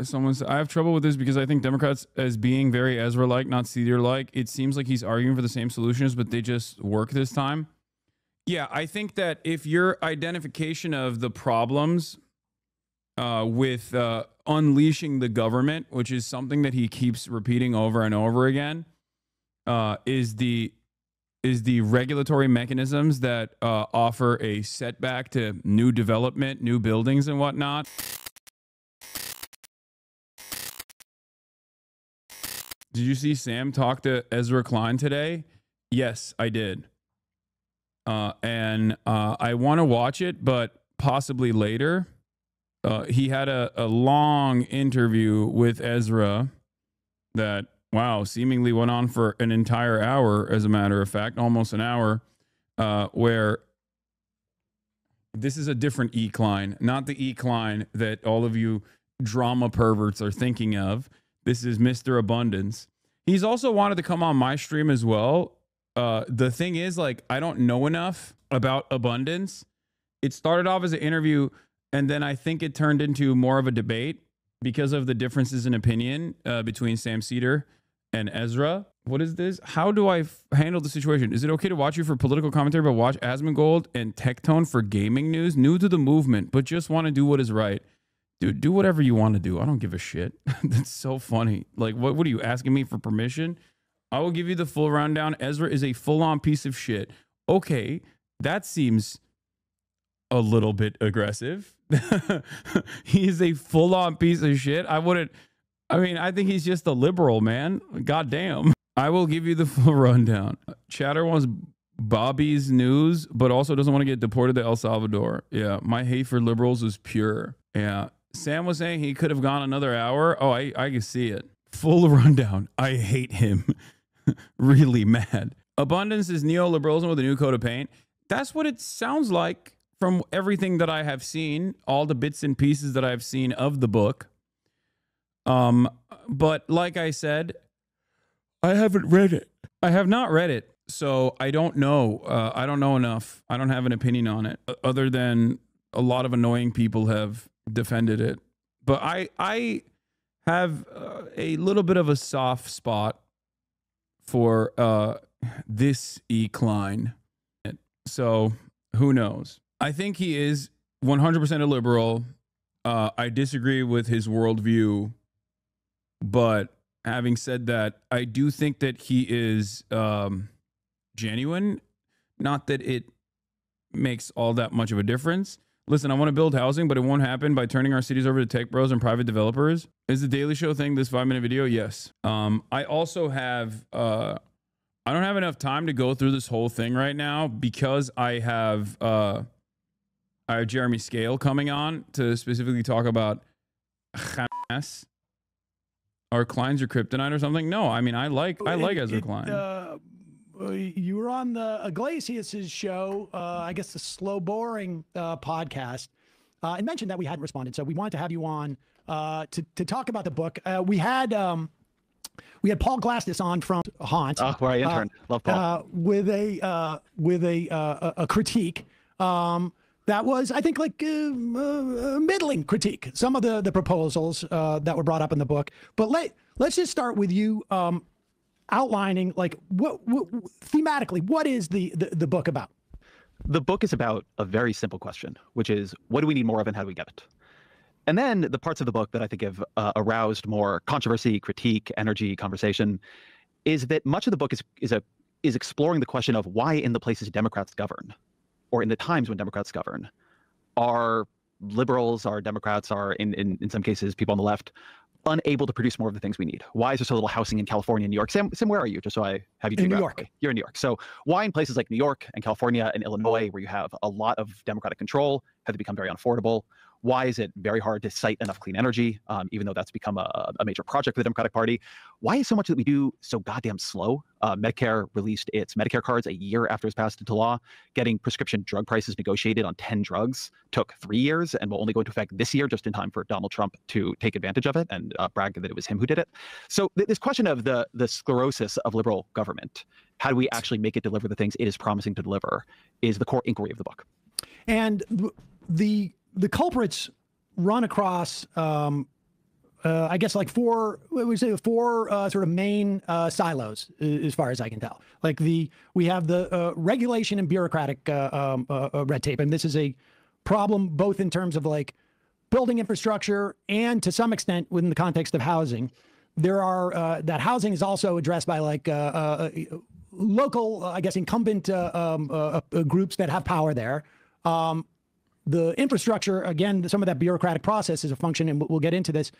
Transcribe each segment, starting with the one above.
Someone said, I have trouble with this because I think Democrats, as being very Ezra-like, not Seder-like, it seems like he's arguing for the same solutions, but they just work this time. Yeah, I think that if your identification of the problems with unleashing the government, which is something that he keeps repeating over and over again, is the regulatory mechanisms that offer a setback to new development, new buildings and whatnot. Did you see Sam talk to Ezra Klein today? Yes, I did. And I want to watch it, but possibly later. He had a long interview with Ezra that, wow, seemingly went on for an entire hour, as a matter of fact, almost an hour, where this is a different E. Klein, not the E. Klein that all of you drama perverts are thinking of. This is Mr. Abundance. He's also wanted to come on my stream as well. The thing is, like, I don't know enough about abundance. It started off as an interview, and then I think it turned into more of a debate because of the differences in opinion between Sam Seder and Ezra. What is this? How do I handle the situation? Is it okay to watch you for political commentary, but watch Asmongold and Tectone for gaming news? New to the movement, but just want to do what is right. Dude, do whatever you want to do. I don't give a shit. That's so funny. Like, what are you asking me for permission? I will give you the full rundown. Ezra is a full-on piece of shit. Okay, that seems a little bit aggressive. He is a full-on piece of shit. I think he's just a liberal, man. God damn. I will give you the full rundown. Chatter wants Bobby's news, but also doesn't want to get deported to El Salvador. Yeah, my hate for liberals is pure. Yeah. Sam was saying he could have gone another hour. Oh, I can see it. Full rundown. I hate him. Really mad. Abundance is neoliberalism with a new coat of paint. That's what it sounds like from everything that I have seen, all the bits and pieces that I've seen of the book. But like I said, I haven't read it. I have not read it, so I don't know. I don't know enough. I don't have an opinion on it, other than a lot of annoying people have defended it. But I have a little bit of a soft spot for this E. Klein. So who knows? I think he is 100% a liberal. I disagree with his worldview, but having said that, I do think that he is genuine. Not that it makes all that much of a difference. Listen, I want to build housing, but it won't happen by turning our cities over to tech bros and private developers. Is the Daily Show thing this 5-minute video? Yes. I also have, I don't have enough time to go through this whole thing right now because I have Jeremy Scale coming on to specifically talk about Hamas. Are Klein's your kryptonite or something? No, I mean, I like Ezra Klein. You were on the Iglesias' show, I guess the Slow Boring podcast, and mentioned that we hadn't responded. So we wanted to have you on to talk about the book. We had Paul Glastis on from Haunt. Oh, where I interned. Love Paul. With a critique that was, I think, like a middling critique. Some of the proposals that were brought up in the book. But let's just start with you. Outlining, like, what thematically, what is the book about? The book is about a very simple question, which is, what do we need more of and how do we get it? And then the parts of the book that I think have aroused more controversy, critique, energy, conversation, is that much of the book is exploring the question of why in the places Democrats govern, or in the times when Democrats govern, are liberals, are Democrats, are in some cases people on the left, unable to produce more of the things we need. Why is there so little housing in California and New York? Sam, where are you? Just so I have you in New York. You're in New York. So why in places like New York and California and Illinois, where you have a lot of Democratic control, have they become very unaffordable? Why is it very hard to cite enough clean energy, even though that's become a major project for the Democratic Party? Why is so much that we do so goddamn slow? Medicare released its Medicare cards a year after it was passed into law. Getting prescription drug prices negotiated on 10 drugs took 3 years and will only go into effect this year, just in time for Donald Trump to take advantage of it and brag that it was him who did it. So this question of the sclerosis of liberal government, how do we actually make it deliver the things it is promising to deliver, is the core inquiry of the book. And the culprits run across I guess like four sort of main silos, as far as I can tell. Like we have the regulation and bureaucratic red tape, and this is a problem both in terms of like building infrastructure and to some extent within the context of housing. There are that housing is also addressed by like local, I guess, incumbent groups that have power there. The infrastructure, again, some of that bureaucratic process is a function, and we'll get into this,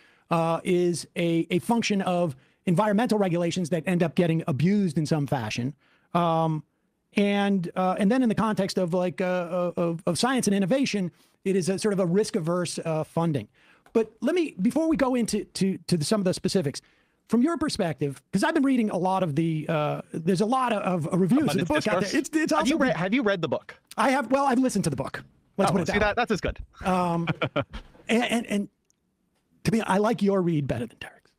is a function of environmental regulations that end up getting abused in some fashion. And then in the context of like of science and innovation, it is a sort of a risk-averse funding. But let me, before we go into some of the specifics, from your perspective, because I've been reading a lot of the, there's a lot of reviews of the book out there. It's also, have you read the book? I have. Well, I've listened to the book. Let's put it see that. That's as good. And to me, I like your read better than Tarek's.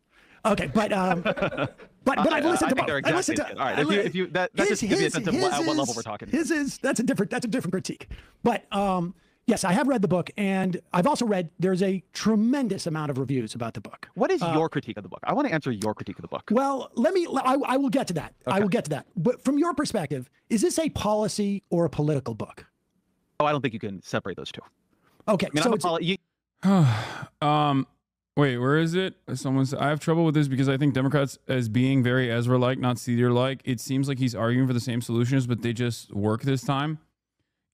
Okay, but I've listened to both. Exactly, I listened to. All right, if you that just gives you a sense of what level we're talking. That's a different critique. But yes, I have read the book, and I've also read. There's a tremendous amount of reviews about the book. What is your critique of the book? I want to answer your critique of the book. Well, I will get to that. Okay. I will get to that. But from your perspective, is this a policy or a political book? Oh, I don't think you can separate those two. Okay, I mean, so wait, where is it? I have trouble with this because I think Democrats, as being very Ezra-like, not Seder-like, it seems like he's arguing for the same solutions, but they just work this time.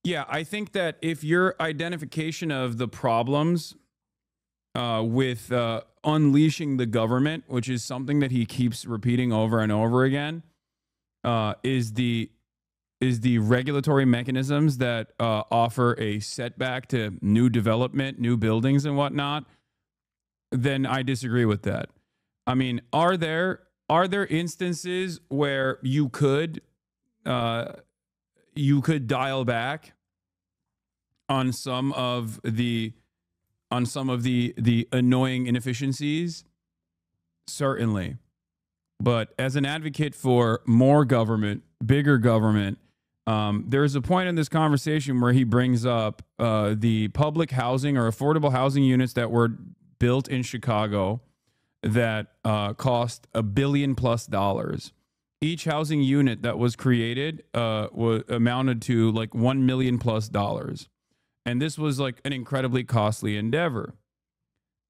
Yeah, I think that if your identification of the problems with unleashing the government, which is something that he keeps repeating over and over again, is the regulatory mechanisms that offer a setback to new development, new buildings and whatnot, then I disagree with that. I mean, are there instances where you could dial back on some of the annoying inefficiencies? Certainly. But as an advocate for more government, bigger government, there's a point in this conversation where he brings up the public housing or affordable housing units that were built in Chicago that cost $1 billion+. Each housing unit that was created amounted to like $1 million+. And this was like an incredibly costly endeavor.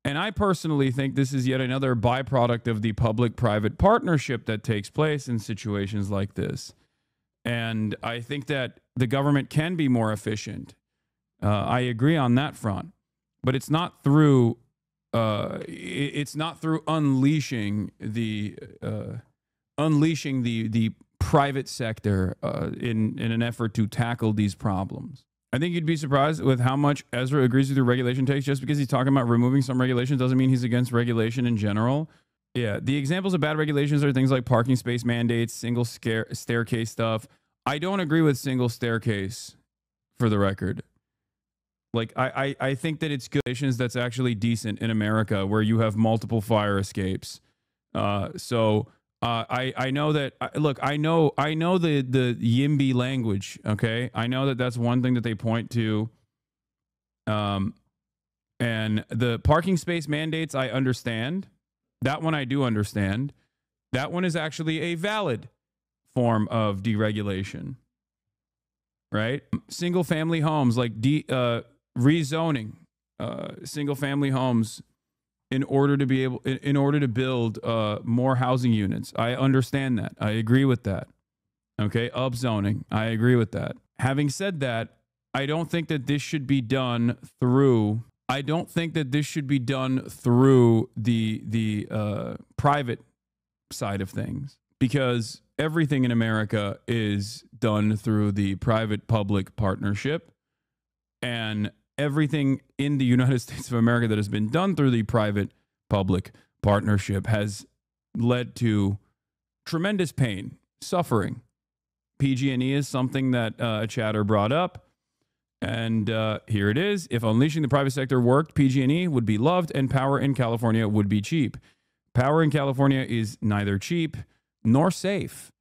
And I personally think this is yet another byproduct of the public-private partnership that takes place in situations like this. And I think that the government can be more efficient. I agree on that front, but it's not through unleashing the private sector in an effort to tackle these problems. I think you'd be surprised with how much Ezra agrees with your regulation takes. Just because he's talking about removing some regulations doesn't mean he's against regulation in general. Yeah, the examples of bad regulations are things like parking space mandates, single staircase stuff. I don't agree with single staircase, for the record. Like, I think that it's good that's actually decent in America where you have multiple fire escapes. I know that, look, I know the YIMBY language, okay? I know that that's one thing that they point to. And the parking space mandates, I understand. That one I do understand. That one is actually a valid form of deregulation, right? Single family homes, like rezoning single family homes in order to build more housing units. I understand that. I agree with that. Okay, upzoning. I agree with that. Having said that, I don't think that this should be done through the private side of things, because everything in America is done through the private-public partnership, and everything in the United States of America that has been done through the private-public partnership has led to tremendous pain, suffering. PG&E is something that a chatter brought up. And here it is. If unleashing the private sector worked, PG&E would be loved and power in California would be cheap. Power in California is neither cheap nor safe.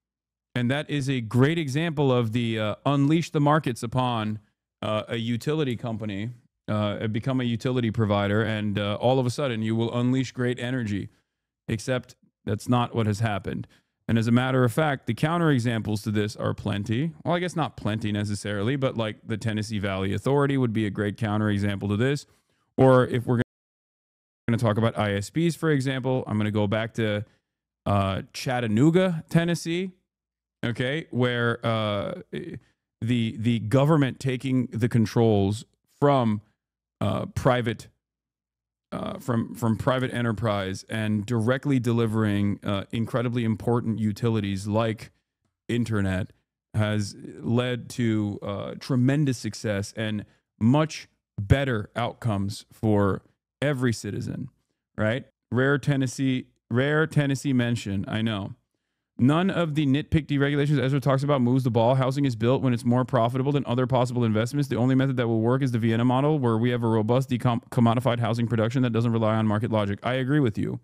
And that is a great example of the unleash the markets upon a utility company become a utility provider, and all of a sudden you will unleash great energy. Except that's not what has happened. And as a matter of fact, the counterexamples to this are plenty. Well, I guess not plenty necessarily, but like the Tennessee Valley Authority would be a great counterexample to this. Or if we're going to talk about ISPs, for example, I'm going to go back to Chattanooga, Tennessee, okay, where the government taking the controls from private enterprise and directly delivering incredibly important utilities like internet has led to tremendous success and much better outcomes for every citizen, right? Rare Tennessee mention, I know. None of the nitpick deregulations Ezra talks about moves the ball. Housing is built when it's more profitable than other possible investments. The only method that will work is the Vienna model, where we have a robust, commodified housing production that doesn't rely on market logic. I agree with you.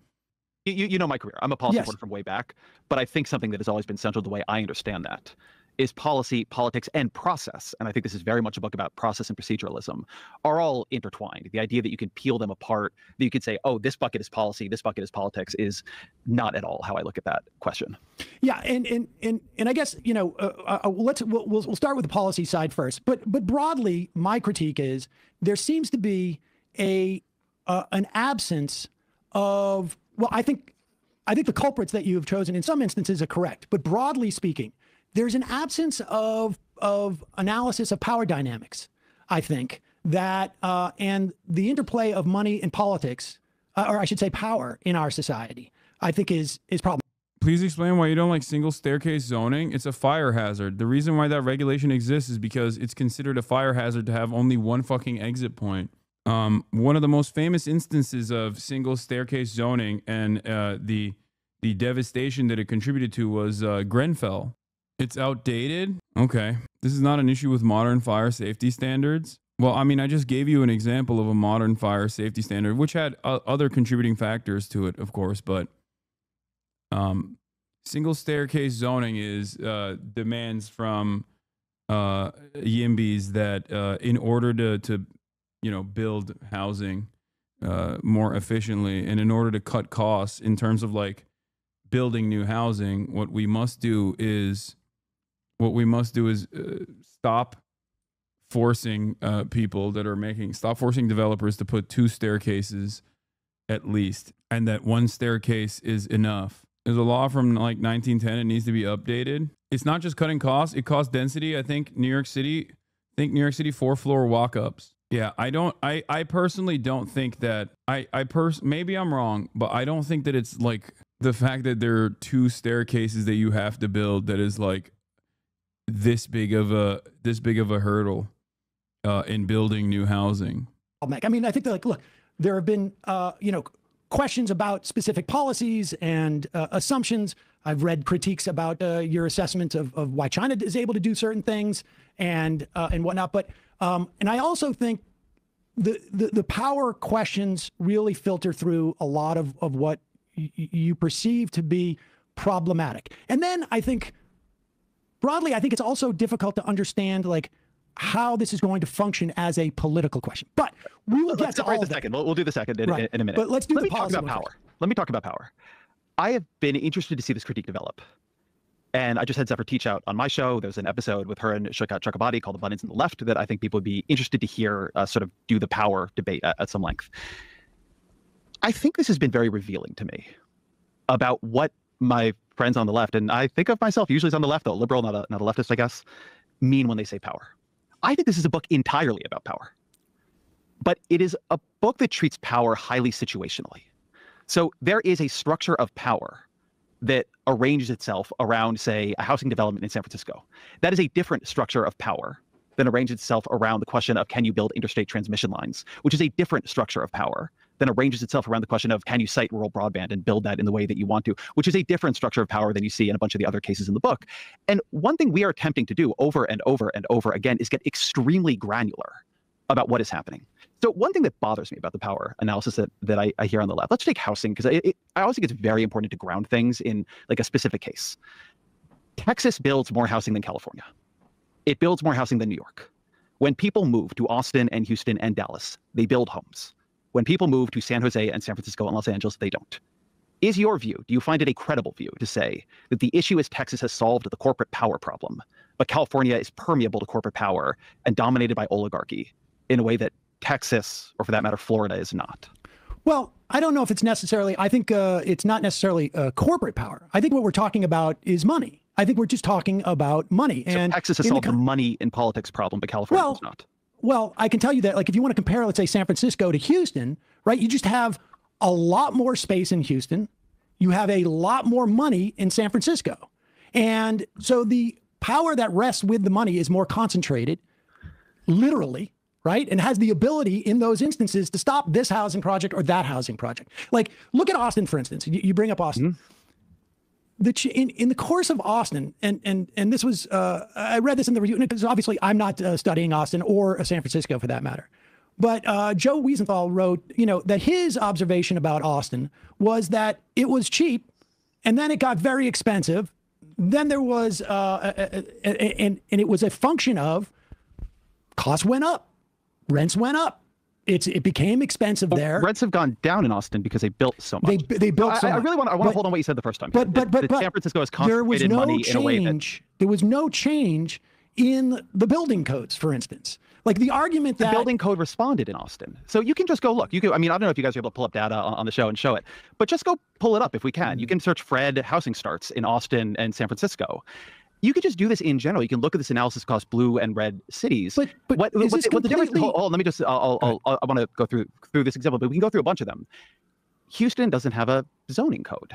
You know my career. I'm a policy reporter from way back, but I think something that has always been central to the way I understand that is policy, politics, and process. And I think this is very much a book about process and proceduralism are all intertwined. The idea that you can peel them apart, that you could say, oh, this bucket is policy, this bucket is politics, is not at all how I look at that question. Yeah, and I guess, you know, we'll start with the policy side first. But broadly, my critique is there seems to be an absence of, well, I think the culprits that you have chosen in some instances are correct, but broadly speaking, there's an absence of analysis of power dynamics, I think, that and the interplay of money and politics, or I should say power in our society, I think is problematic. Please explain why you don't like single staircase zoning. It's a fire hazard. The reason why that regulation exists is because it's considered a fire hazard to have only one fucking exit point. One of the most famous instances of single staircase zoning and the devastation that it contributed to was Grenfell. It's outdated? Okay. This is not an issue with modern fire safety standards. Well, I mean, I just gave you an example of a modern fire safety standard, which had other contributing factors to it, of course, but single staircase zoning is demands from YIMBYs that in order to build housing more efficiently and in order to cut costs in terms of like building new housing, what we must do is stop forcing stop forcing developers to put 2 staircases at least, and that 1 staircase is enough. There's a law from like 1910. It needs to be updated. It's not just cutting costs. It costs density. I think New York City 4-floor walk-ups. Yeah, I personally don't think that maybe I'm wrong, but I don't think that it's like the fact that there are 2 staircases that you have to build that is like this big of a hurdle in building new housing. I mean, I think that, like, look, there have been questions about specific policies and assumptions. I've read critiques about your assessment of why China is able to do certain things and whatnot. But and I also think the power questions really filter through a lot of what you perceive to be problematic. And then I think broadly, I think it's also difficult to understand like how this is going to function as a political question. But we will get to all of that. We'll do the second in a minute. But let's do the policy. Let me talk about power. I have been interested to see this critique develop. And I just had Zephyr teach out on my show. There's an episode with her and Shukat Chakrabarti called Abundance in the Left that I think people would be interested to hear sort of do the power debate at some length. I think this has been very revealing to me about what my friends on the left, and I think of myself usually as on the left, though, liberal, not a leftist, I guess, mean when they say power. I think this is a book entirely about power. But it is a book that treats power highly situationally. So there is a structure of power that arranges itself around, say, a housing development in San Francisco. That is a different structure of power than arranges itself around the question of can you build interstate transmission lines, which is a different structure of power than arranges itself around the question of can you site rural broadband and build that in the way that you want to, which is a different structure of power than you see in a bunch of the other cases in the book. And one thing we are attempting to do over and over and over again is get extremely granular about what is happening. So one thing that bothers me about the power analysis that I hear on the left, let's take housing, because I always think it's very important to ground things in like a specific case. Texas builds more housing than California. It builds more housing than New York. When people move to Austin and Houston and Dallas, they build homes. When people move to San Jose and San Francisco and Los Angeles, they don't. Is your view, do you find it a credible view to say that the issue is Texas has solved the corporate power problem, but California is permeable to corporate power and dominated by oligarchy in a way that Texas, or for that matter, Florida, is not? Well, I don't know if it's necessarily, I think it's not necessarily corporate power. I think what we're talking about is money. I think we're just talking about money. So and Texas has solved the money in politics problem, but California does not. Well, I can tell you that, like, if you want to compare, let's say, San Francisco to Houston, right, you just have a lot more space in Houston. You have a lot more money in San Francisco. And so the power that rests with the money is more concentrated, literally, right? And has the ability in those instances to stop this housing project or that housing project. Like, look at Austin, for instance. You bring up Austin. In the course of Austin, and this was, I read this in the review, because obviously I'm not studying Austin or San Francisco for that matter. But Joe Wiesenthal wrote, that his observation about Austin was that it was cheap, and then it got very expensive. Then there was, and it was a function of costs went up, rents went up. It became expensive there. Rents have gone down in Austin because they built so much. They built so much. I really want to hold on what you said the first time. But San Francisco has concentrated money in a way that there was no change in the building codes, for instance. Like the argument that the building code responded in Austin. So you can just go look. I mean, I don't know if you guys are able to pull up data on the show and show it, but just go pull it up if we can. You can search Fred housing starts in Austin and San Francisco. You could just do this in general. You can look at this analysis across blue and red cities. But what the difference? Let me just. I want to go through this example, but we can go through a bunch of them. Houston doesn't have a zoning code.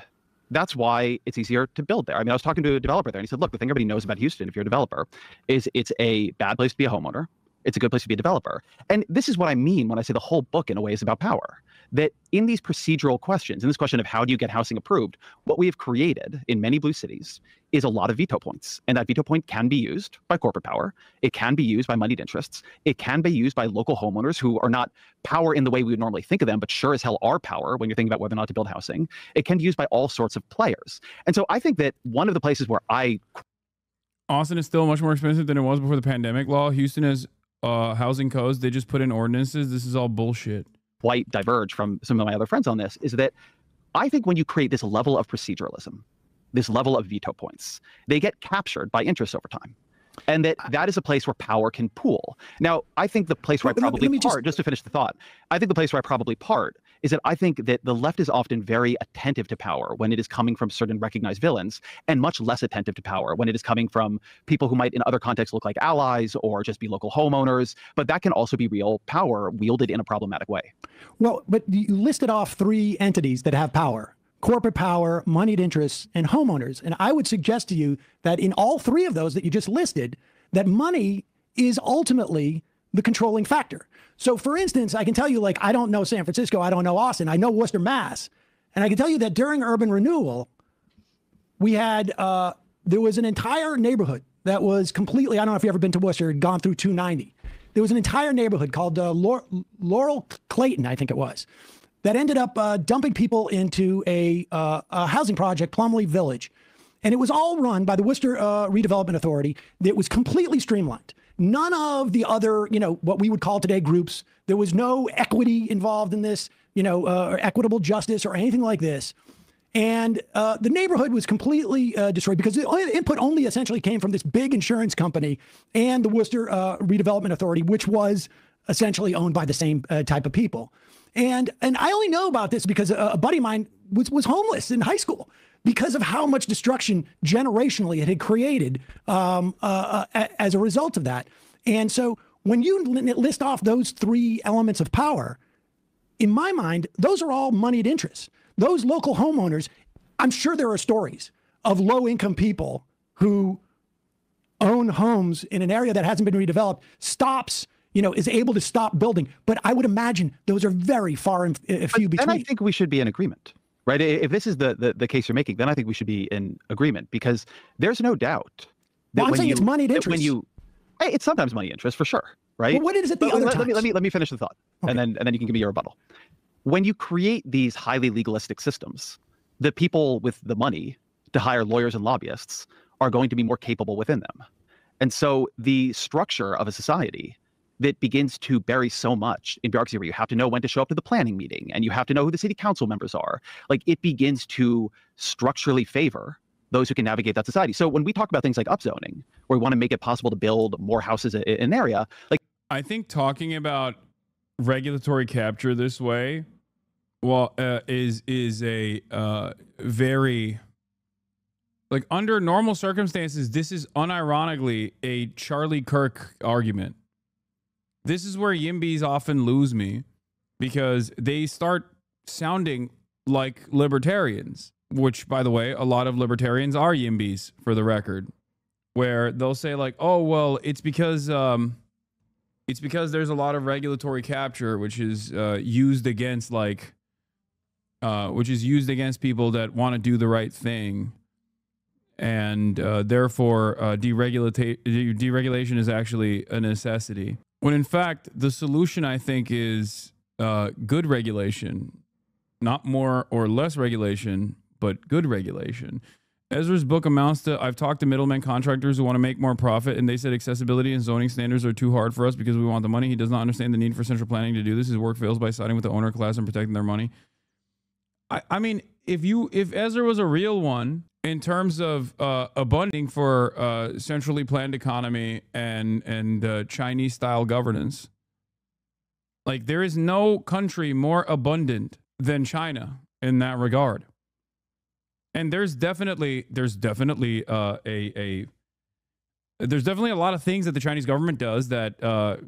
That's why it's easier to build there. I mean, I was talking to a developer there, and he said, "Look, the thing everybody knows about Houston, if you're a developer, is it's a bad place to be a homeowner. It's a good place to be a developer." And this is what I mean when I say the whole book, in a way, is about power. That in these procedural questions, in this question of how do you get housing approved, what we have created in many blue cities is a lot of veto points. And that veto point can be used by corporate power. It can be used by moneyed interests. It can be used by local homeowners who are not power in the way we would normally think of them, but sure as hell are power when you're thinking about whether or not to build housing. It can be used by all sorts of players. And so I think that one of the places where Austin is still much more expensive than it was before the pandemic law. Houston has housing codes. They just put in ordinances. This is all bullshit. Quite diverge from some of my other friends on this, is that I think when you create this level of proceduralism, this level of veto points, they get captured by interests over time. And that is a place where power can pool. Now, I think the place where I probably part, just to finish the thought, I think the place where I probably part is that I think that the left is often very attentive to power when it is coming from certain recognized villains, and much less attentive to power when it is coming from people who might in other contexts look like allies or just be local homeowners. But that can also be real power wielded in a problematic way. Well, but you listed off three entities that have power: corporate power, moneyed interests, and homeowners. And I would suggest to you that in all three of those that you just listed, that money is ultimately the controlling factor. So for instance, I can tell you, like, I don't know San Francisco, I don't know Austin, I know Worcester, Mass. And I can tell you that during urban renewal, we had, there was an entire neighborhood that was completely, I don't know if you've ever been to Worcester, had gone through 290. There was an entire neighborhood called Laurel Clayton, I think it was, that ended up dumping people into a housing project, Plumley Village. And it was all run by the Worcester Redevelopment Authority. It was completely streamlined. None of the other, what we would call today groups. There was no equity involved in this, or equitable justice or anything like this. And the neighborhood was completely destroyed because the input only essentially came from this big insurance company and the Worcester Redevelopment Authority, which was essentially owned by the same type of people. And I only know about this because a buddy of mine was homeless in high school because of how much destruction generationally it had created as a result of that. And so when you list off those three elements of power, in my mind, those are all moneyed interests. Those local homeowners, I'm sure there are stories of low-income people who own homes in an area that hasn't been redeveloped, is able to stop building. But I would imagine those are very far and few between. And I think we should be in agreement, right? If this is the case you're making, then I think we should be in agreement, because there's no doubt that I'm saying it's moneyed interest. It's sometimes money interest for sure, right? Well, what is it the other times? Let me finish the thought, okay. and then you can give me your rebuttal. When you create these highly legalistic systems, the people with the money to hire lawyers and lobbyists are going to be more capable within them. And so the structure of a society that begins to bury so much in bureaucracy, where you have to know when to show up to the planning meeting and you have to know who the city council members are. Like, it begins to structurally favor those who can navigate that society. So when we talk about things like upzoning, where we want to make it possible to build more houses in an area, like, I think talking about regulatory capture this way, well, is a very, like, under normal circumstances, this is unironically a Charlie Kirk argument. This is where Yimbys often lose me, because they start sounding like libertarians, which, by the way, a lot of libertarians are Yimbys, for the record, where they'll say like, oh, well, it's because there's a lot of regulatory capture, which is used against people that want to do the right thing. And therefore, deregulation is actually a necessity. When in fact, the solution, I think, is good regulation, not more or less regulation, but good regulation. Ezra's book amounts to, I've talked to middlemen contractors who want to make more profit, and they said accessibility and zoning standards are too hard for us because we want the money. He does not understand the need for central planning to do this. His work fails by siding with the owner class and protecting their money. I mean, if Ezra was a real one in terms of abunding for centrally planned economy and Chinese-style governance, like, there is no country more abundant than China in that regard. And there's definitely a lot of things that the Chinese government does that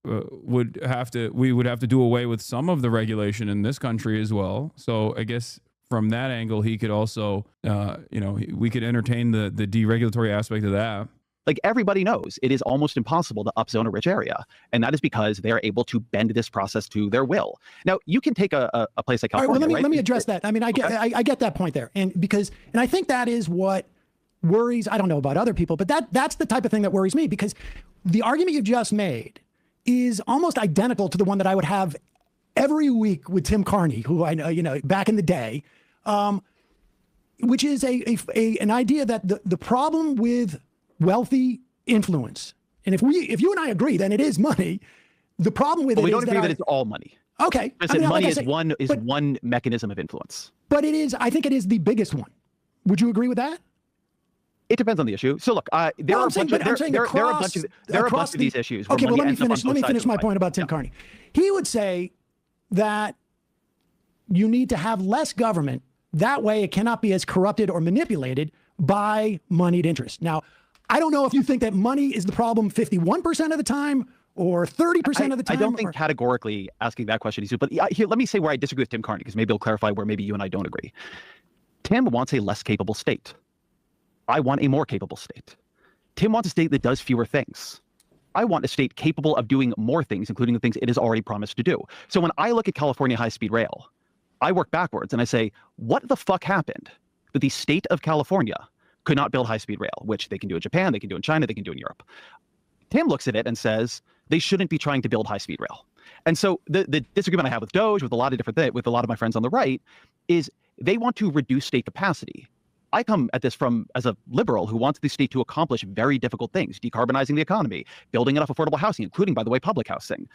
we would have to do away with some of the regulation in this country as well. So I guess from that angle, he could also, we could entertain the deregulatory aspect of that. Like, everybody knows it is almost impossible to upzone a rich area. And that is because they're able to bend this process to their will. Now, you can take a place like California. All right, well, right? let me address that. I mean, I get that point there. And I think that is what worries, I don't know about other people, but that's the type of thing that worries me, because the argument you just made is almost identical to the one that I would have every week with Tim Carney, who I know, back in the day, which is an idea that the problem with wealthy influence, and if you and I agree, then it is money. The problem with it is we don't agree that it's all money. Okay, Money is one mechanism of influence. But I think it is the biggest one. Would you agree with that? It depends on the issue. So look, there are a bunch of these issues. Okay, well, let me finish my point about Tim Carney. He would say that you need to have less government. That way, it cannot be as corrupted or manipulated by moneyed interest. Now, I don't know if you think that money is the problem 51% of the time or 30% of the time. I don't think categorically asking that question is, but here, let me say where I disagree with Tim Carney, because maybe it'll clarify where maybe you and I don't agree. Tim wants a less capable state. I want a more capable state. Tim wants a state that does fewer things. I want a state capable of doing more things, including the things it has already promised to do. So when I look at California high-speed rail, I work backwards and I say, what the fuck happened that the state of California could not build high-speed rail, which they can do in Japan, they can do in China, they can do in Europe. Tim looks at it and says they shouldn't be trying to build high-speed rail. And so the disagreement I have with Doge, with a lot of different things, with a lot of my friends on the right, is they want to reduce state capacity. I come at this as a liberal who wants the state to accomplish very difficult things: decarbonizing the economy, building enough affordable housing, including, by the way, public housing,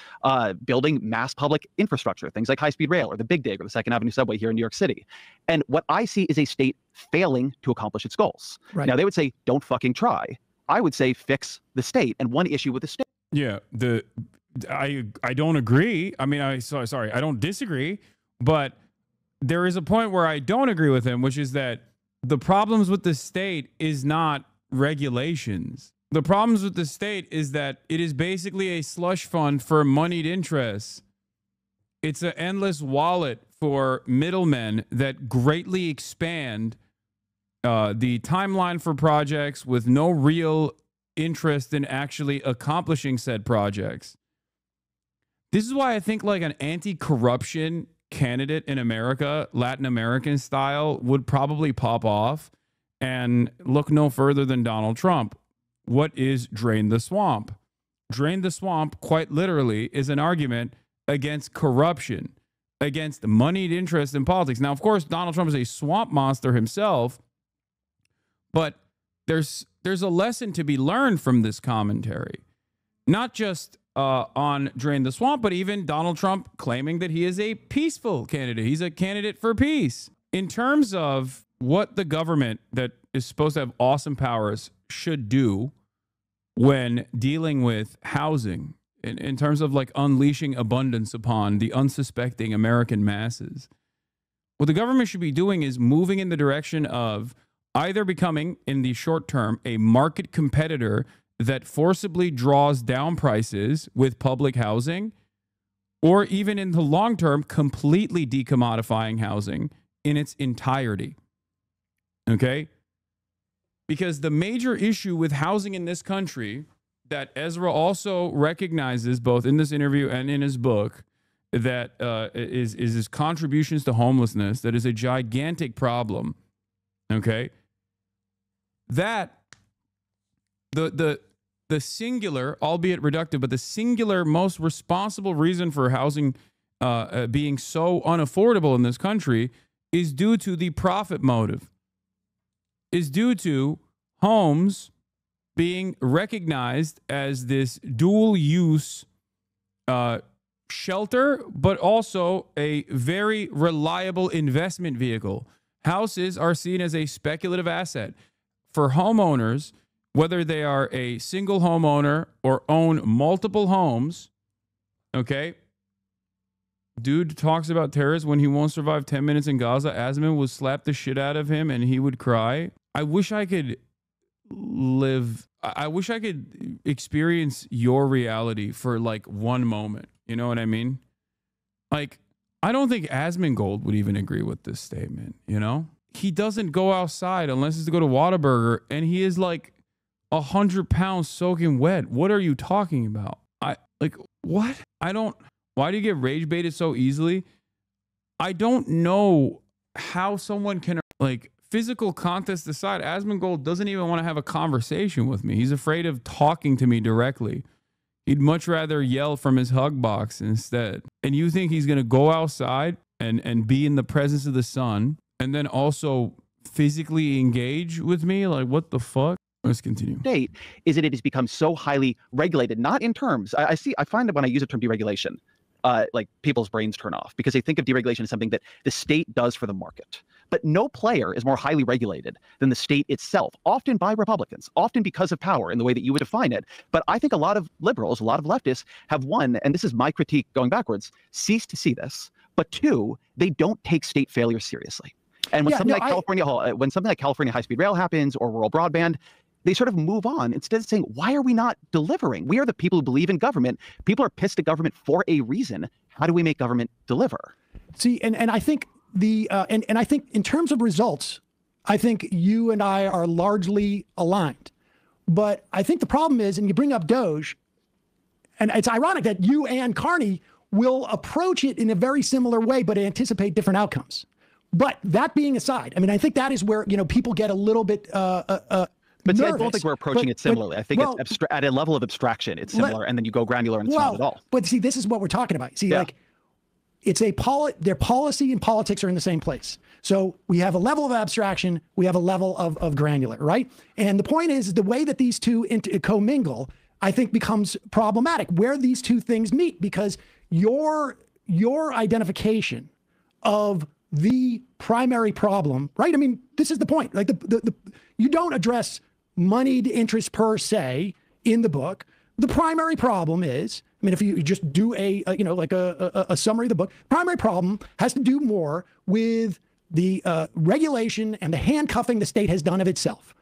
building mass public infrastructure, things like high-speed rail or the Big Dig or the Second Avenue subway here in New York City. And what I see is a state failing to accomplish its goals. Right. Now, they would say, don't fucking try. I would say, fix the state. And one issue with the state. Yeah, I don't agree. I mean, I don't disagree, but there is a point where I don't agree with him, which is that the problems with the state is not regulations. The problems with the state is that it is basically a slush fund for moneyed interests. It's an endless wallet for middlemen that greatly expand the timeline for projects with no real interest in actually accomplishing said projects. This is why I think like an anti-corruption candidate in America, Latin American style, would probably pop off, and look no further than Donald Trump. What is drain the swamp? Drain the swamp, quite literally, is an argument against corruption, against moneyed interest in politics. Now, of course, Donald Trump is a swamp monster himself, but there's a lesson to be learned from this commentary. Not just on Drain the Swamp, but even Donald Trump claiming that he is a peaceful candidate. He's a candidate for peace. In terms of what the government that is supposed to have awesome powers should do when dealing with housing, in terms of like unleashing abundance upon the unsuspecting American masses, what the government should be doing is moving in the direction of either becoming, in the short term, a market competitor that forcibly draws down prices with public housing, or even in the long term, completely decommodifying housing in its entirety. Okay? Because the major issue with housing in this country that Ezra also recognizes both in this interview and in his book, that is his contributions to homelessness, that is a gigantic problem. Okay? That the singular, albeit reductive, but the singular most responsible reason for housing being so unaffordable in this country is due to the profit motive, is due to homes being recognized as this dual use shelter, but also a very reliable investment vehicle. Houses are seen as a speculative asset for homeowners, whether they are a single homeowner or own multiple homes. Okay. Dude talks about terrorists when he won't survive 10 minutes in Gaza. Asman would slap the shit out of him and he would cry. I wish I could experience your reality for like one moment. You know what I mean? Like, I don't think Asmongold would even agree with this statement, you know? He doesn't go outside unless it's to go to Whataburger, and he is like 100 pounds soaking wet. What are you talking about? What? Why do you get rage baited so easily? I don't know how someone can, like, physical contest aside, Asmongold doesn't even want to have a conversation with me. He's afraid of talking to me directly. He'd much rather yell from his hug box instead. And you think he's going to go outside and be in the presence of the sun and then also physically engage with me? Like, what the fuck? Let's continue. State is that it has become so highly regulated, not in terms. I find that when I use the term deregulation, like people's brains turn off because they think of deregulation as something that the state does for the market. But no player is more highly regulated than the state itself, often by Republicans, often because of power in the way that you would define it. But I think a lot of liberals, a lot of leftists have, one, and this is my critique going backwards, ceased to see this. But two, they don't take state failure seriously. And when something like California high-speed rail happens or rural broadband, they sort of move on instead of saying, why are we not delivering? We are the people who believe in government. People are pissed at government for a reason. How do we make government deliver? See, and I think and I think in terms of results, I think you and I are largely aligned. But I think the problem is, and you bring up Doge, and it's ironic that you and Carney will approach it in a very similar way, but anticipate different outcomes. But that being aside, I mean, I think that is where, people get a little bit But see, I don't think we're approaching it similarly. I think it's at a level of abstraction, it's similar, and then you go granular and it's not at all. But see, this is what we're talking about. See, like, it's their policy and politics are in the same place. So we have a level of abstraction, we have a level of granular, right? And the point is the way that these two commingle, I think, becomes problematic, where these two things meet, because your identification of the primary problem, right? I mean, this is the point. Like, you don't address moneyed interest per se in the book. The primary problem is, I mean, if you just do a summary of the book, primary problem has to do more with the regulation and the handcuffing the state has done of itself.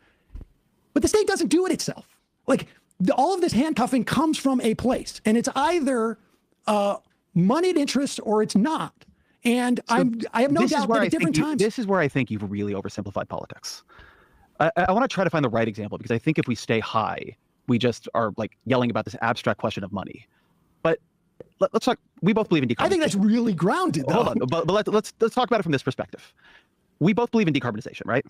But the state doesn't do it itself. Like, all of this handcuffing comes from a place, and it's either moneyed interest or it's not. And I have no doubt that at different times. This is where I think you've really oversimplified politics. I want to try to find the right example, because I think if we stay high, we just are like yelling about this abstract question of money. But let's talk. We both believe in decarbonization. I think that's really grounded, though. Hold on, but let's talk about it from this perspective. We both believe in decarbonization, right?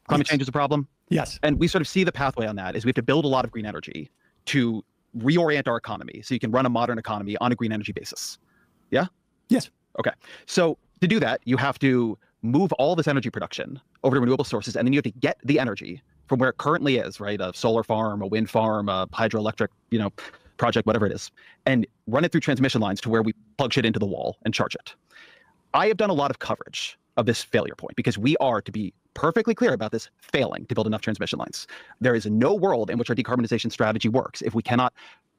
Climate change is a problem. Yes. And we sort of see the pathway on that is we have to build a lot of green energy to reorient our economy so you can run a modern economy on a green energy basis. Yeah? Yes. Okay. So to do that, you have to move all this energy production over to renewable sources, and then you have to get the energy from where it currently is, right? A solar farm, a wind farm, a hydroelectric, project, whatever it is, and run it through transmission lines to where we plug shit into the wall and charge it. I have done a lot of coverage of this failure point because we are, to be perfectly clear about this, failing to build enough transmission lines. There is no world in which our decarbonization strategy works if we cannot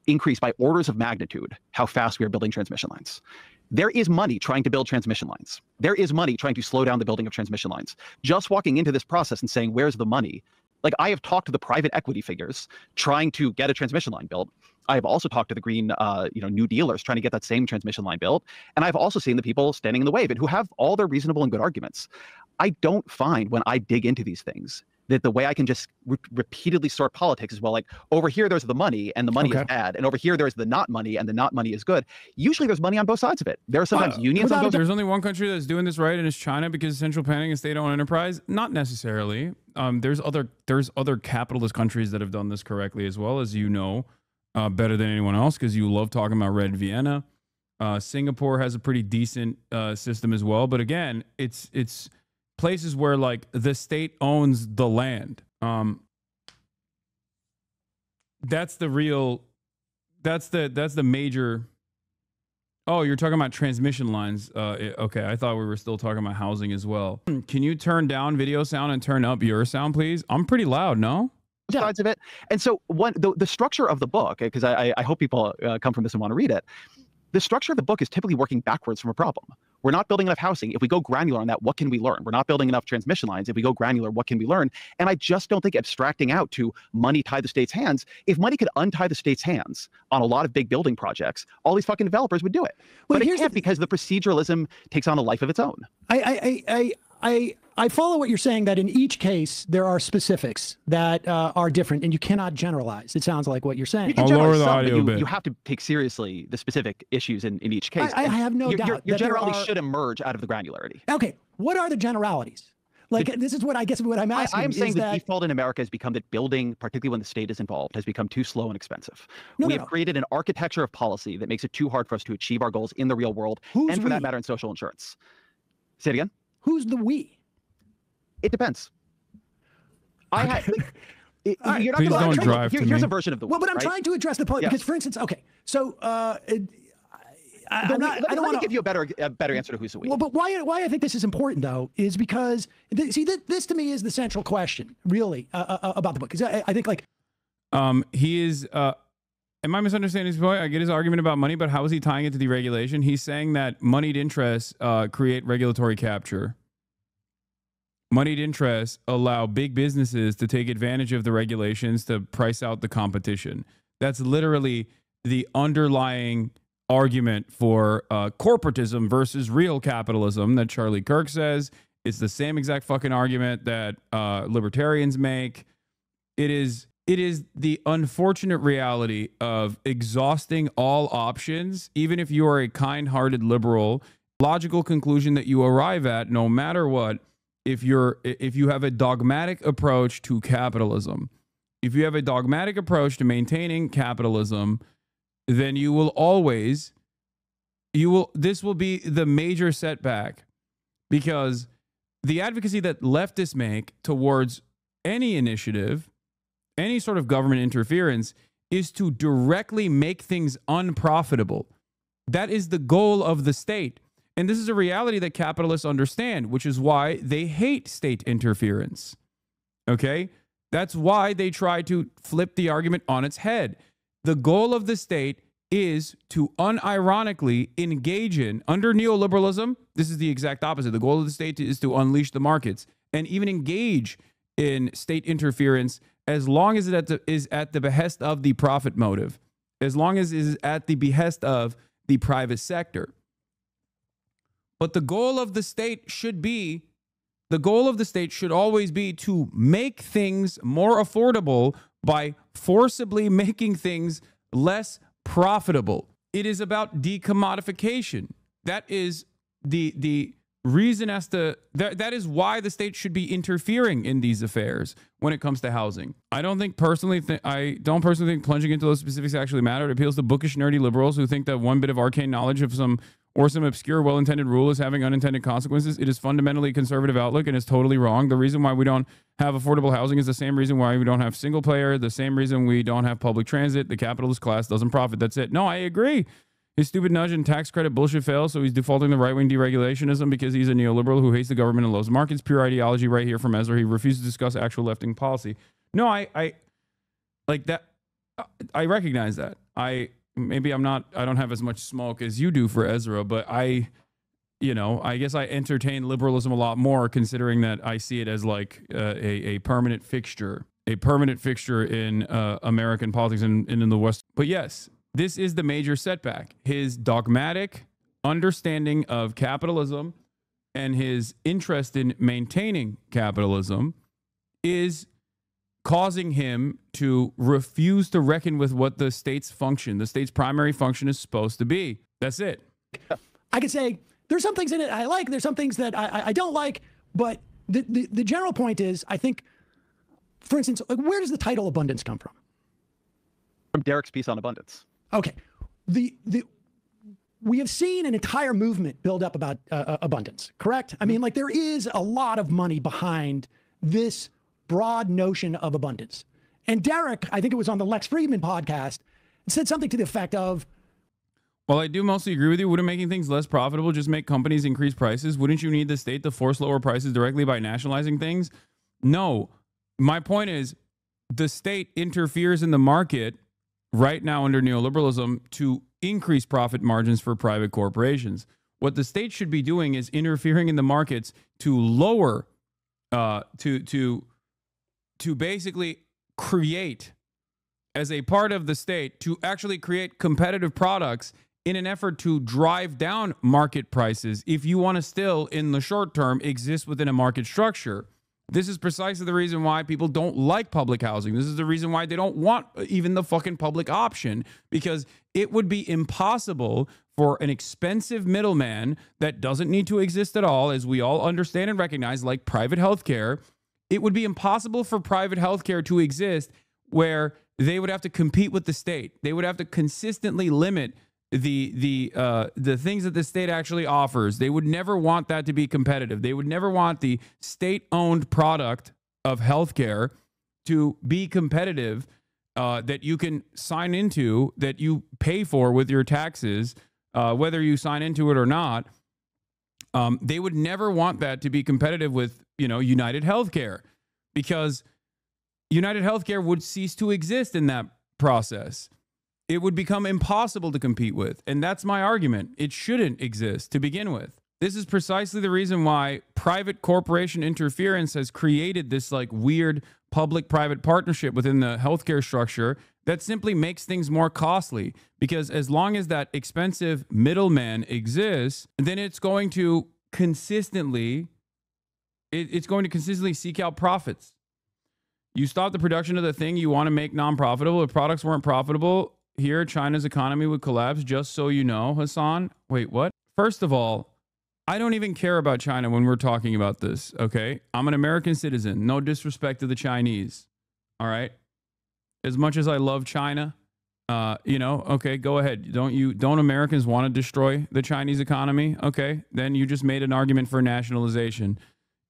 increase by orders of magnitude how fast we are building transmission lines. There is money trying to build transmission lines. There is money trying to slow down the building of transmission lines. Just walking into this process and saying, where's the money? Like, I have talked to the private equity figures trying to get a transmission line built. I have also talked to the green, New Dealers trying to get that same transmission line built. And I've also seen the people standing in the way of it who have all their reasonable and good arguments. I don't find when I dig into these things that the way I can just repeatedly sort politics is, well, like, over here there's the money and the money is bad, and over here there's the not money and the not money is good. Usually there's money on both sides of it. There are sometimes unions on both sides. There's only one country that's doing this right, and it's China, because central planning is state-owned enterprise. Not necessarily. There's other capitalist countries that have done this correctly as well, as you know, better than anyone else, because you love talking about Red Vienna. Singapore has a pretty decent system as well, but again, it's places where, like, the state owns the land. That's the major. Oh, you're talking about transmission lines. Okay, I thought we were still talking about housing as well. Can you turn down video sound and turn up your sound, please? I'm pretty loud, no? Sides of it. And so the structure of the book, because I hope people come from this and want to read it. The structure of the book is typically working backwards from a problem. We're not building enough housing. If we go granular on that, what can we learn? We're not building enough transmission lines. If we go granular, what can we learn? And I just don't think abstracting out to money tie the state's hands. If money could untie the state's hands on a lot of big building projects, all these fucking developers would do it. But it can't, because the proceduralism takes on a life of its own. I follow what you're saying, that in each case there are specifics that are different, and you cannot generalize. It sounds like what you're saying. You can generalize some, but you have to take seriously the specific issues in each case. I have no doubt. Your generality should emerge out of the granularity. Okay, what are the generalities? Like, this is what I guess what I'm asking. I'm saying the default in America has become that building, particularly when the state is involved, has become too slow and expensive. We have created an architecture of policy that makes it too hard for us to achieve our goals in the real world, and for that matter, in social insurance. Say it again. Who's the we? It depends. You're not Please don't drive to me. Here's a version of the well, but I'm trying to address the point, because, for instance, okay, so I don't want to give you a better answer to who's the we. Well, but why I think this is important, though, is because this to me is the central question, really, about the book. Because I think, like, he is. Am I misunderstanding his point? I get his argument about money, but how is he tying it to deregulation? He's saying that moneyed interests create regulatory capture. Moneyed interests allow big businesses to take advantage of the regulations to price out the competition. That's literally the underlying argument for corporatism versus real capitalism that Charlie Kirk says. It's the same exact fucking argument that libertarians make. It is the unfortunate reality of exhausting all options, even if you are a kind-hearted liberal. Logical conclusion that you arrive at, no matter what, if you have a dogmatic approach to capitalism, if you have a dogmatic approach to maintaining capitalism, then this will be the major setback, because the advocacy that leftists make towards any initiative, any sort of government interference, is to directly make things unprofitable. That is the goal of the state. And this is a reality that capitalists understand, which is why they hate state interference. Okay? That's why they try to flip the argument on its head. The goal of the state is to unironically engage in, under neoliberalism, this is the exact opposite. The goal of the state is to unleash the markets and even engage in state interference as long as it is at the behest of the profit motive, as long as it is at the behest of the private sector. But the goal of the state should always be to make things more affordable by forcibly making things less profitable. It is about decommodification. That is the reason as to that is why the state should be interfering in these affairs when it comes to housing. I don't personally think plunging into those specifics actually matter. It appeals to bookish, nerdy liberals who think that one bit of arcane knowledge of some or some obscure well-intended rule is having unintended consequences. It is fundamentally a conservative outlook and is totally wrong. The reason why we don't have affordable housing is the same reason why we don't have single player, the same reason we don't have public transit. The capitalist class doesn't profit. That's it. No, I agree. His stupid nudge and tax credit bullshit fails, so he's defaulting to right-wing deregulationism because he's a neoliberal who hates the government and loves markets. Pure ideology right here from Ezra. He refuses to discuss actual left-wing policy. No, I like that. I recognize that. I don't have as much smoke as you do for Ezra, but I guess I entertain liberalism a lot more, considering that I see it as like a permanent fixture in American politics and in the West. But yes, this is the major setback. His dogmatic understanding of capitalism and his interest in maintaining capitalism is causing him to refuse to reckon with what the state's primary function is supposed to be. That's it. I could say there's some things in it I like, there's some things that I don't like, but the general point is, I think, for instance, like, where does the title abundance come from? From Derek's piece on abundance. Okay. We have seen an entire movement build up about abundance, correct? I mean, like, there is a lot of money behind this broad notion of abundance. And Derek, I think it was on the Lex Friedman podcast, said something to the effect of, well, I do mostly agree with you. Wouldn't making things less profitable just make companies increase prices? Wouldn't you need the state to force lower prices directly by nationalizing things? No. My point is, the state interferes in the market right now under neoliberalism to increase profit margins for private corporations. What the state should be doing is interfering in the markets to lower, to basically create, as a part of the state, to actually create competitive products in an effort to drive down market prices if you want to still, in the short term, exist within a market structure. This is precisely the reason why people don't like public housing. This is the reason why they don't want even the fucking public option, because it would be impossible for an expensive middleman that doesn't need to exist at all, as we all understand and recognize, like private healthcare. It would be impossible for private healthcare to exist where they would have to compete with the state. They would have to consistently limit the things that the state actually offers. They would never want that to be competitive. They would never want the state-owned product of healthcare to be competitive, that you can sign into, that you pay for with your taxes, whether you sign into it or not. They would never want that to be competitive with, United Healthcare, because United Healthcare would cease to exist in that process. It would become impossible to compete with. And that's my argument. It shouldn't exist to begin with. This is precisely the reason why private corporation interference has created this like weird public-private partnership within the healthcare structure that simply makes things more costly. Because as long as that expensive middleman exists, then it's going to consistently seek out profits. You stop the production of the thing you want to make non-profitable. If products weren't profitable, here, China's economy would collapse, just so you know, Hasan. Wait, what? First of all, I don't even care about China when we're talking about this, okay? I'm an American citizen. No disrespect to the Chinese, all right? As much as I love China, okay, go ahead. Don't Americans want to destroy the Chinese economy? Okay, then you just made an argument for nationalization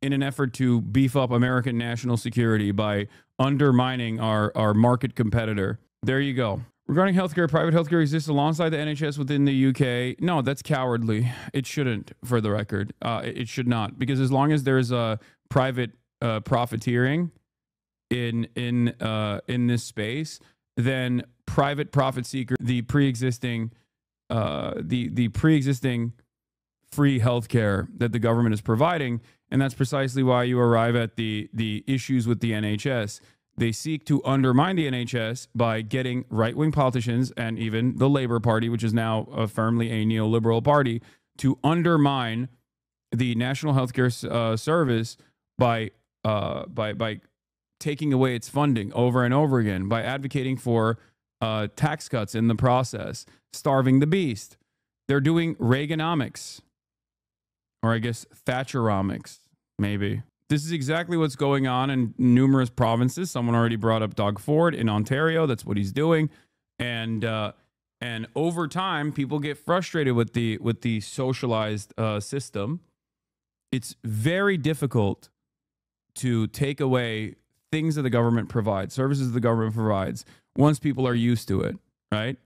in an effort to beef up American national security by undermining our market competitor. There you go. Regarding healthcare, private healthcare exists alongside the NHS within the UK. No, that's cowardly. It shouldn't, for the record. It should not, because as long as there's a private profiteering in this space, then private profit seeker, the pre-existing free healthcare that the government is providing, and that's precisely why you arrive at the issues with the NHS. They seek to undermine the NHS by getting right-wing politicians and even the Labour Party, which is now firmly a neoliberal party, to undermine the National Healthcare Service by taking away its funding over and over again, by advocating for tax cuts in the process, starving the beast. They're doing Reaganomics, or I guess Thatcheromics, maybe. This is exactly what's going on in numerous provinces. Someone already brought up Doug Ford in Ontario. That's what he's doing. And And over time, people get frustrated with the socialized system. It's very difficult to take away things that the government provides, services the government provides, once people are used to it, right?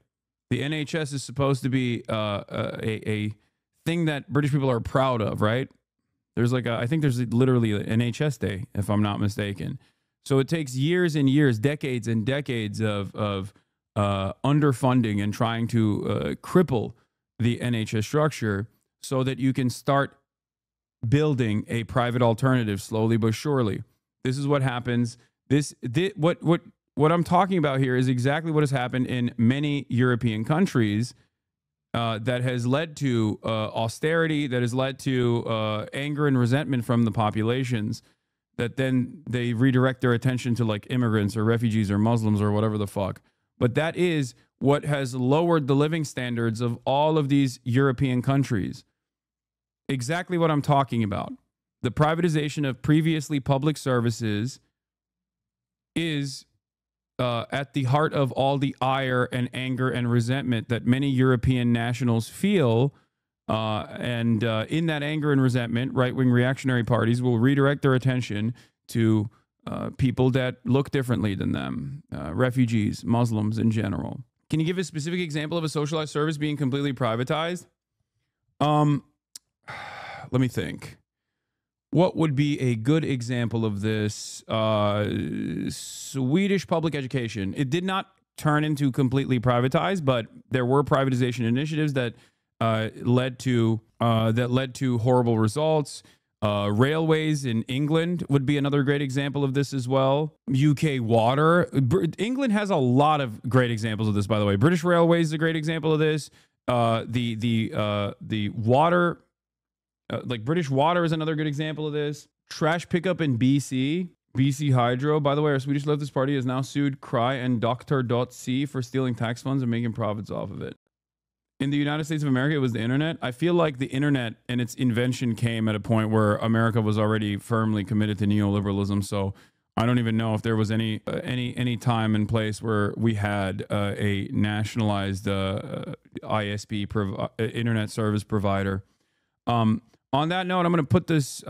The NHS is supposed to be a thing that British people are proud of, right? There's like I think there's literally an NHS Day, if I'm not mistaken. So it takes years and years, decades and decades of underfunding and trying to cripple the NHS structure so that you can start building a private alternative slowly but surely. This is what happens. What I'm talking about here is exactly what has happened in many European countries that has led to austerity, that has led to anger and resentment from the populations, that then they redirect their attention to like immigrants or refugees or Muslims or whatever the fuck. But that is what has lowered the living standards of all of these European countries. Exactly what I'm talking about. The privatization of previously public services is at the heart of all the ire and anger and resentment that many European nationals feel. And in that anger and resentment, right-wing reactionary parties will redirect their attention to people that look differently than them, refugees, Muslims in general. Can you give a specific example of a socialized service being completely privatized? Let me think. What would be a good example of this? Swedish public education. It did not turn into completely privatized, but there were privatization initiatives that led to horrible results. Railways in England would be another great example of this as well. UK water. England has a lot of great examples of this, by the way. British Railways is a great example of this. The water. Like British Water is another good example of this. Trash pickup in BC. BC Hydro. By the way, our Swedish leftist party has now sued Cry and Dr.C for stealing tax funds and making profits off of it. In the United States of America, it was the internet. I feel like the internet and its invention came at a point where America was already firmly committed to neoliberalism. So I don't even know if there was any time and place where we had a nationalized ISP, internet service provider. On that note, I'm going to put this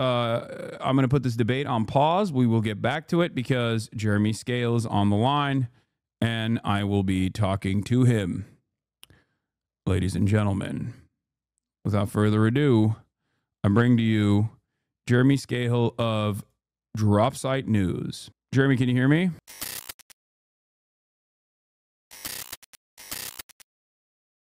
debate on pause. We will get back to it because Jeremy Scale is on the line, and I will be talking to him. Ladies and gentlemen, without further ado, I bring to you Jeremy Scale of Dropsite News. Jeremy, can you hear me?